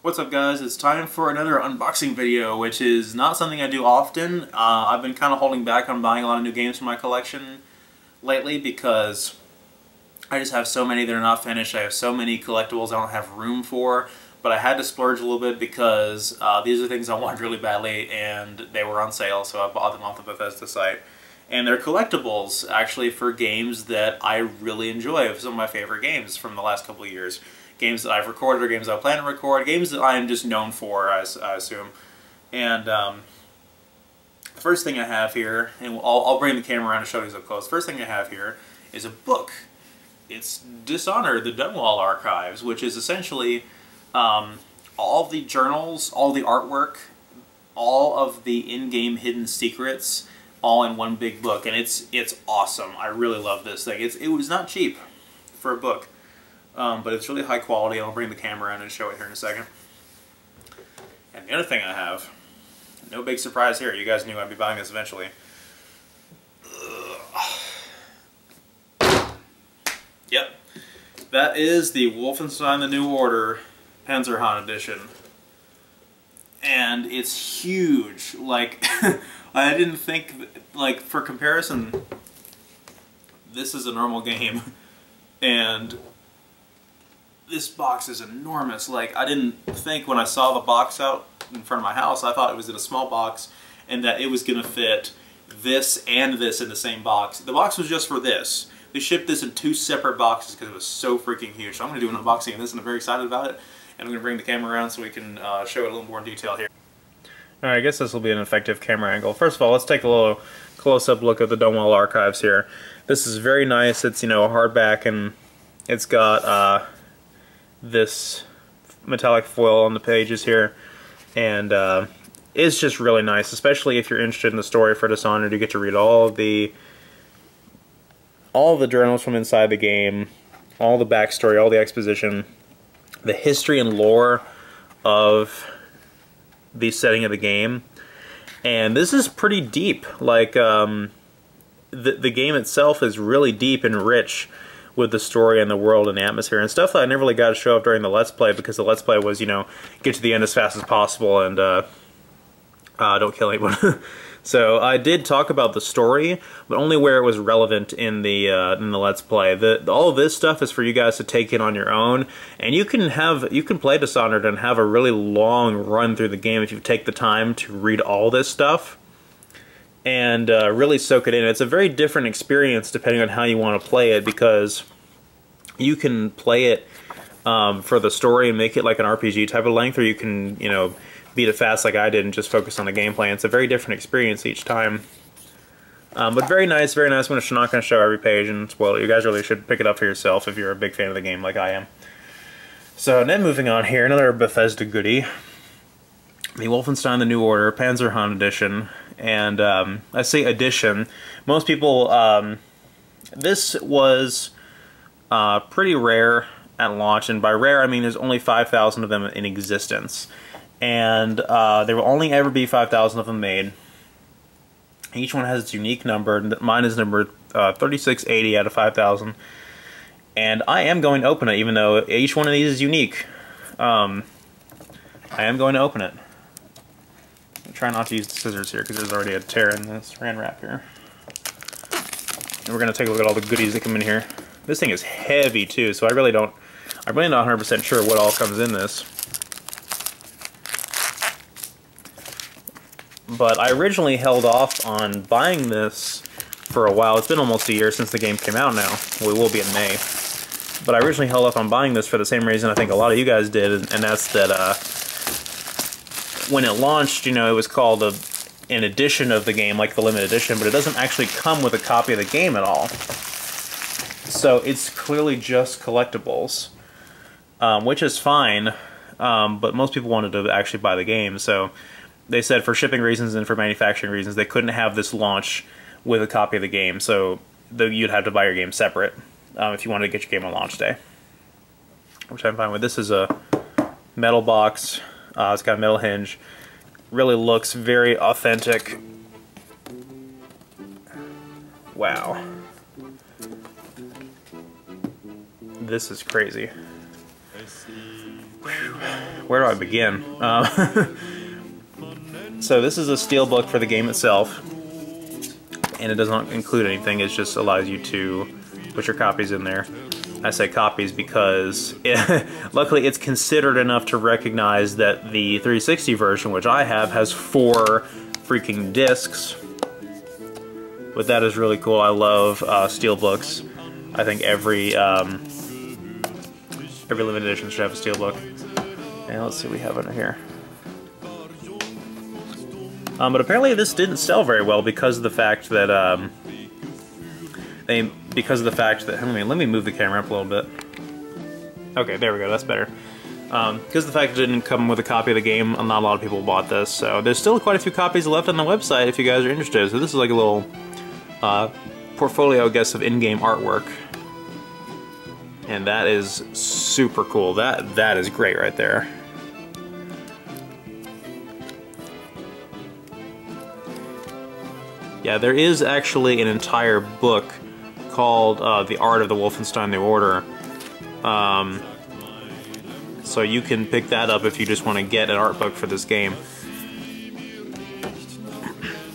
What's up guys, it's time for another unboxing video, which is not something I do often. I've been kind of holding back on buying a lot of new games for my collection lately because I just have so many that are not finished. I have so many collectibles I don't have room for, but I had to splurge a little bit because these are things I wanted really badly and they were on sale, so I bought them off the Bethesda site. And they're collectibles, actually, for games that I really enjoy, some of my favorite games from the last couple of years. Games that I've recorded or games I plan to record, games that I am just known for, I assume. And the first thing I have here, and I'll bring the camera around and show these up close. First thing I have here is a book. It's Dishonored, the Dunwall Archives, which is essentially all the journals, all the artwork, all of the in-game hidden secrets, all in one big book, and it's awesome. I really love this thing. It was not cheap for a book, but it's really high quality. I'll bring the camera in and show it here in a second. And the other thing I have, no big surprise here. You guys knew I'd be buying this eventually. Yep, that is the Wolfenstein: The New Order Panzerhund edition, and it's huge. Like. I didn't think, like, for comparison, this is a normal game, and this box is enormous. Like, I didn't think when I saw the box out in front of my house, I thought it was in a small box, and that it was going to fit this and this in the same box. The box was just for this. They shipped this in two separate boxes because it was so freaking huge. So I'm going to do an unboxing of this, and I'm very excited about it, and I'm going to bring the camera around so we can show it a little more in detail here. Alright, I guess this will be an effective camera angle. First of all, let's take a little close-up look at the Dunwall Archives here. This is very nice. It's, you know, a hardback, and it's got this metallic foil on the pages here, and it's just really nice, especially if you're interested in the story for Dishonored. You get to read all the journals from inside the game, all the backstory, all the exposition, the history and lore of the setting of the game, and this is pretty deep. Like the game itself is really deep and rich with the story and the world and the atmosphere and stuff that I never really got to show up during the Let's Play, because the Let's Play was, you know, get to the end as fast as possible and don't kill anyone. So I did talk about the story, but only where it was relevant in the Let's Play. All of this stuff is for you guys to take in on your own, and you can play Dishonored and have a really long run through the game if you take the time to read all this stuff and really soak it in. It's a very different experience depending on how you want to play it, because you can play it for the story and make it like an RPG type of length, or you can, you know, beat it fast like I did and just focus on the gameplay. It's a very different experience each time. But very nice, very nice. I'm not going to show every page and spoil it. You guys really should pick it up for yourself if you're a big fan of the game like I am. So then moving on here, another Bethesda goodie. The Wolfenstein: The New Order Panzerhund edition. And I say edition. Most people, this was pretty rare at launch, and by rare I mean there's only 5,000 of them in existence. And there will only ever be 5,000 of them made. Each one has its unique number. Mine is number 3680 out of 5,000. And I am going to open it, even though each one of these is unique. I am going to open it. I'll try not to use the scissors here, because there's already a tear in this saran wrap here. And we're going to take a look at all the goodies that come in here. This thing is heavy too, so I'm really not 100% sure what all comes in this. But I originally held off on buying this for a while. It's been almost a year since the game came out now. We will be in May. But I originally held off on buying this for the same reason I think a lot of you guys did, and that's that when it launched, you know, it was called an edition of the game, like the limited edition, but it doesn't actually come with a copy of the game at all. So it's clearly just collectibles, which is fine, but most people wanted to actually buy the game, so they said for shipping reasons and for manufacturing reasons they couldn't have this launch with a copy of the game, so you'd have to buy your game separate if you wanted to get your game on launch day, which I'm fine with. This is a metal box. It's got a metal hinge. Really looks very authentic. Wow. This is crazy. where do I begin? So this is a steelbook for the game itself, and it does not include anything. It just allows you to put your copies in there. I say copies because luckily it's considered enough to recognize that the 360 version, which I have, has 4 freaking discs. But that is really cool. I love steelbooks. I think every limited edition should have a steelbook. And let's see what we have under here. But apparently this didn't sell very well because of the fact that let me move the camera up a little bit. Okay, there we go. That's better. Because the fact it didn't come with a copy of the game, not a lot of people bought this. So there's still quite a few copies left on the website if you guys are interested. So this is like a little portfolio, I guess, of in-game artwork. And that is super cool. That is great right there. Yeah, there is actually an entire book called The Art of the Wolfenstein New Order. So you can pick that up if you just want to get an art book for this game.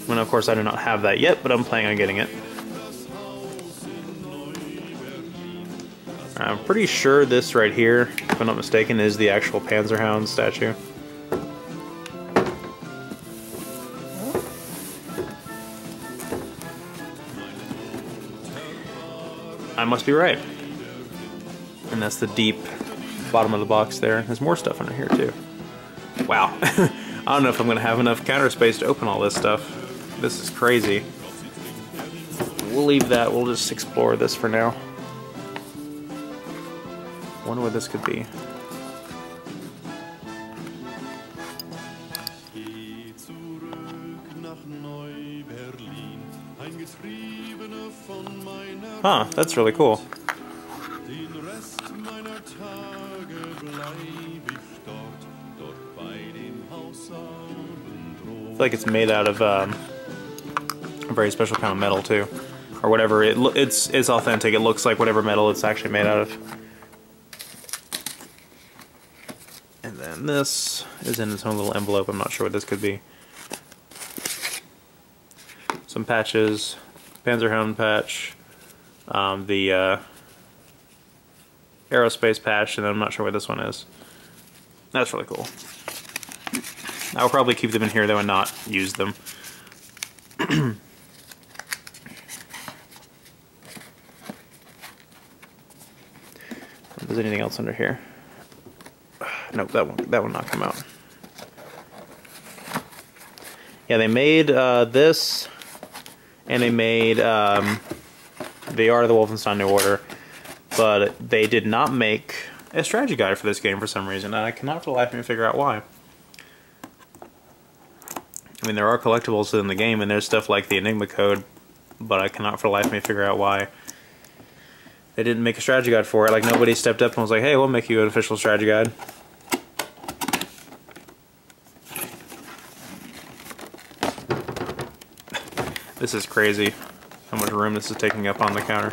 And of course I do not have that yet, but I'm planning on getting it. I'm pretty sure this right here, if I'm not mistaken, is the actual Panzerhund statue. I must be right. And that's the deep bottom of the box there. There's more stuff under here too. Wow. I don't know if I'm going to have enough counter space to open all this stuff. This is crazy. We'll leave that. We'll just explore this for now. Wonder what this could be. Huh, that's really cool. I feel like it's made out of a very special kind of metal too, or whatever. It's authentic. It looks like whatever metal it's actually made out of. And then this is in its own little envelope. I'm not sure what this could be. Some patches, Panzerhund patch, the aerospace patch, and then I'm not sure what this one is. That's really cool. I'll probably keep them in here though and not use them. If there's anything else under here. Nope, that one not come out. Yeah, they made this, and they made The Art of the Wolfenstein New Order, but they did not make a strategy guide for this game for some reason, and I cannot for the life of me figure out why. I mean, there are collectibles within the game, and there's stuff like the Enigma code, but I cannot for the life of me figure out why they didn't make a strategy guide for it. Like, nobody stepped up and was like, hey, we'll make you an official strategy guide. This is crazy how much room this is taking up on the counter.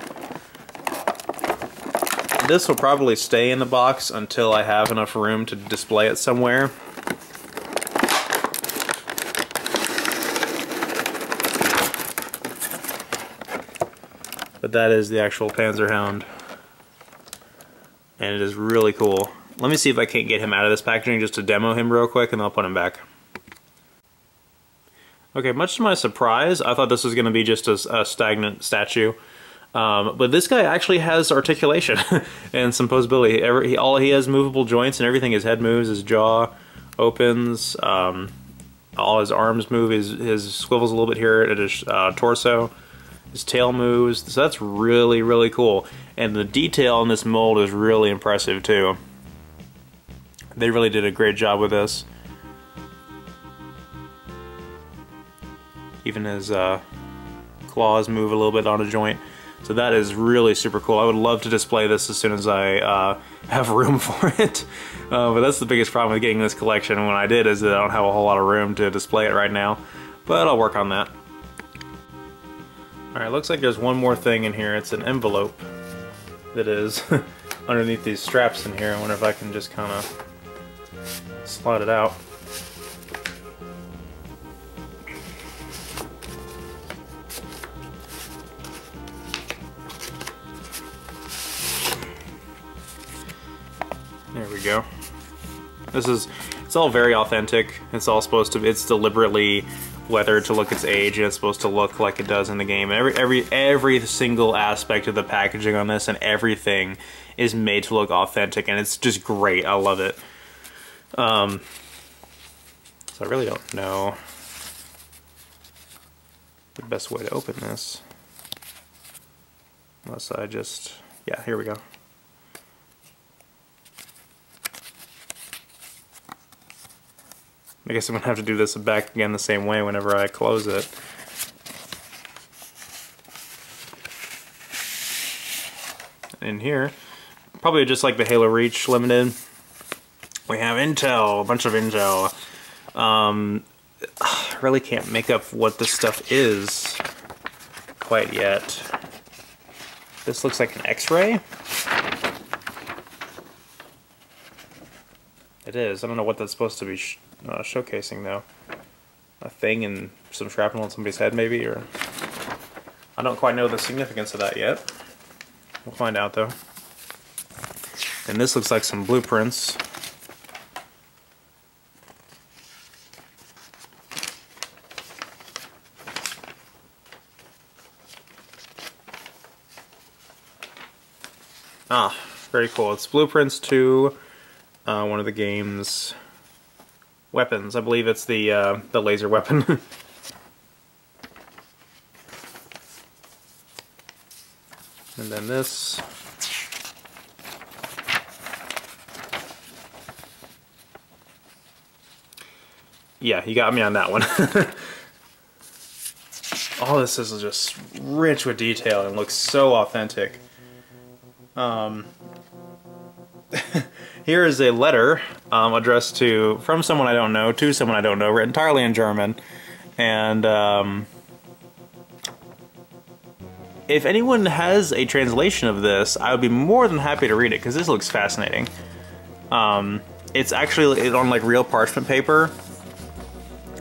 This will probably stay in the box until I have enough room to display it somewhere. But that is the actual Panzerhund, and it is really cool. Let me see if I can't get him out of this packaging just to demo him real quick, and then I'll put him back. Okay, much to my surprise, I thought this was going to be just a stagnant statue. But this guy actually has articulation and some posability. He has movable joints and everything. His head moves, his jaw opens, all his arms move, his swivels a little bit here at his torso. His tail moves, so that's really, really cool. And the detail in this mold is really impressive too. They really did a great job with this. Even his claws move a little bit on a joint. So that is really super cool. I would love to display this as soon as I have room for it. But that's the biggest problem with getting this collection when I did, is that I don't have a whole lot of room to display it right now. But I'll work on that. Alright, looks like there's one more thing in here. It's an envelope that is underneath these straps in here. I wonder if I can just kind of slide it out. There we go. It's all very authentic. It's all supposed to, it's deliberately weathered to look its age, and it's supposed to look like it does in the game. Every single aspect of the packaging on this and everything is made to look authentic, and it's just great. I love it. So I really don't know the best way to open this. Unless I just, yeah, here we go. I guess I'm going to have to do this back again the same way whenever I close it. In here, probably just like the Halo Reach Limited, we have intel, a bunch of intel. I really can't make up what this stuff is quite yet. This looks like an X-ray. It is. I don't know what that's supposed to be showcasing though. A thing and some shrapnel on somebody's head maybe, or I don't quite know the significance of that yet. We'll find out though. And this looks like some blueprints. Ah, very cool. It's blueprints to one of the game's weapons. I believe it's the laser weapon. And then this. Yeah, you got me on that one. All this is just rich with detail and looks so authentic. Here is a letter addressed from someone I don't know to someone I don't know, written entirely in German. And if anyone has a translation of this, I would be more than happy to read it, because this looks fascinating. It's actually on like real parchment paper,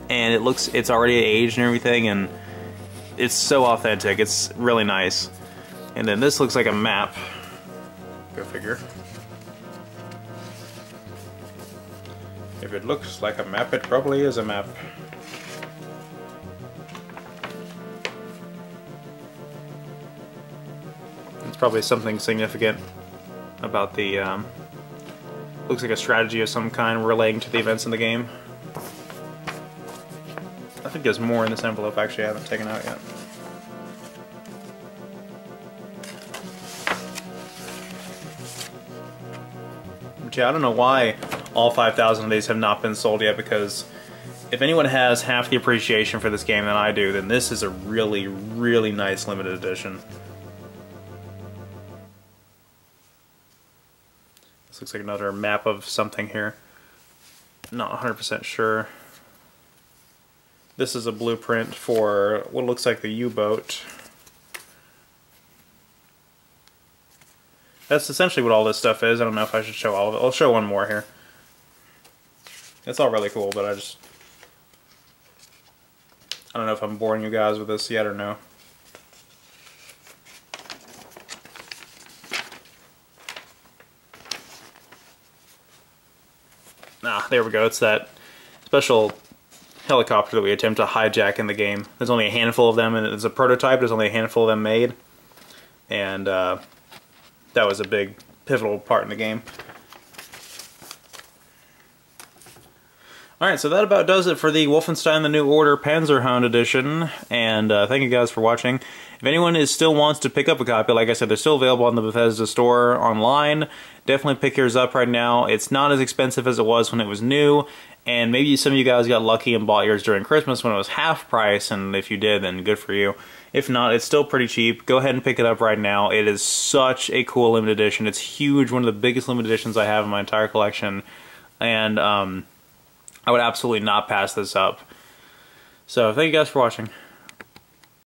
and it's already aged and everything, and it's so authentic. It's really nice. And then this looks like a map. Go figure. If it looks like a map, it probably is a map. It's probably something significant about the, looks like a strategy of some kind relating to the events in the game. I think there's more in this envelope actually I haven't taken out yet. But yeah, I don't know why all 5,000 of these have not been sold yet, because if anyone has half the appreciation for this game than I do, then this is a really, really nice limited edition. This looks like another map of something here. Not 100% sure. This is a blueprint for what looks like the U-boat. That's essentially what all this stuff is. I don't know if I should show all of it. I'll show one more here. It's all really cool, but I don't know if I'm boring you guys with this yet or no. Ah, there we go. It's that special helicopter that we attempt to hijack in the game. There's only a handful of them, and it's a prototype. There's only a handful of them made. And that was a big, pivotal part in the game. Alright, so that about does it for the Wolfenstein The New Order Panzerhund edition, and thank you guys for watching. If anyone still wants to pick up a copy, like I said, they're still available on the Bethesda store online. Definitely pick yours up right now. It's not as expensive as it was when it was new, and maybe some of you guys got lucky and bought yours during Christmas when it was half price, and if you did, then good for you. If not, it's still pretty cheap. Go ahead and pick it up right now. It is such a cool limited edition. It's huge, one of the biggest limited editions I have in my entire collection, and I would absolutely not pass this up. So, thank you guys for watching.